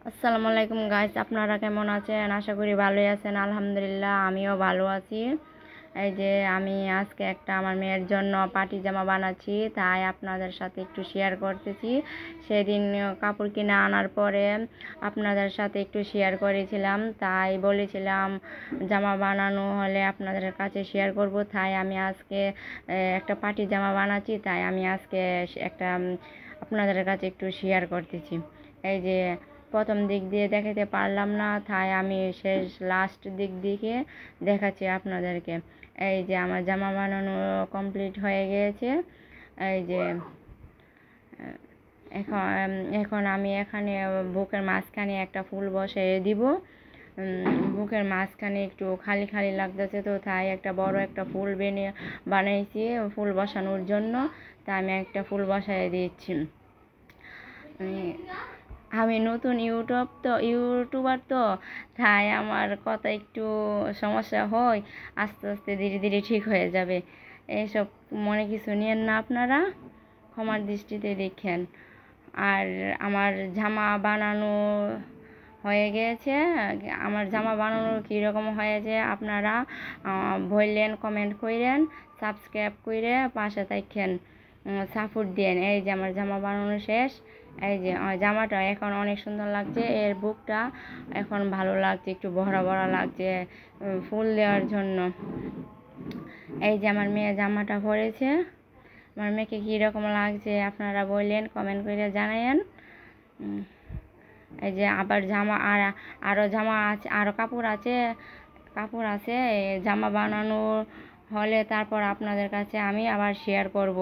আসসালামু আলাইকুম গাইস, আপনারা কেমন আছেন? আশা করি ভালোই আছেন। আলহামদুলিল্লাহ আমিও ভালো আছি। এই যে আমি আজকে একটা আমার মেয়ের জন্য পার্টি জামা বানাচ্ছি, তাই আপনাদের সাথে একটু শেয়ার করতেছি। সেদিন কাপড় কিনে আনার পরে আপনাদের সাথে একটু শেয়ার করেছিলাম, তাই বলেছিলাম জামা বানানো হলে আপনাদের কাছে শেয়ার করব। তাই আমি আজকে একটা পার্টি জামা বানাচ্ছি, তাই আমি আজকে একটা আপনাদের কাছে একটু শেয়ার করতেছি। এই যে প্রথম দিক দিয়ে দেখাতে পারলাম না, তাই আমি লাস্ট দিক দিকে দেখাচ্ছি আপনাদেরকে। এই যে আমার জামা বানানো কমপ্লিট হয়ে গিয়েছে। এই যে এখন এখন আমি এখানে বুকের মাঝখানে একটা ফুল বসিয়ে দিব। বুকের মাঝখানে একটু খালি খালি লাগতেছে, তো তাই একটা বড় একটা ফুল বানাইছি ফুল বসানোর জন্য। তাই আমি একটা ফুল বসাই দিচ্ছি। আমি নতুন ইউটিউবার, তো তাই আমার কথা একটু সমস্যা হয়, আস্তে আস্তে ধীরে ধীরে ঠিক হয়ে যাবে। এইসব মনে কিছু নিয়েন না, আপনারা ক্ষমার দৃষ্টিতে দেখেন। আর আমার জামা বানানো হয়ে গিয়েছে। আমার জামা বানানো কীরকম হয়েছে আপনারা বললেন, কমেন্ট করেন, সাবস্ক্রাইব করে পাশে থাকেন, সাপোর্ট দেন। এই যে আমার জামা বানানো শেষ। এই যে জামাটা এখন অনেক সুন্দর লাগছে, এর বুকটা এখন ভালো লাগছে, একটু বড়া বড়া লাগছে ফুল দেওয়ার জন্য। এই যে আমার মেয়ে জামাটা পরেছে, আমার মেয়েকে কীরকম লাগছে আপনারা বললেন, কমেন্ট করে জানায়েন। এই যে আবার জামা আরও জামা আছে, আরও কাপড় আছে জামা বানানো হলে তারপর আপনাদের কাছে আমি আবার শেয়ার করব।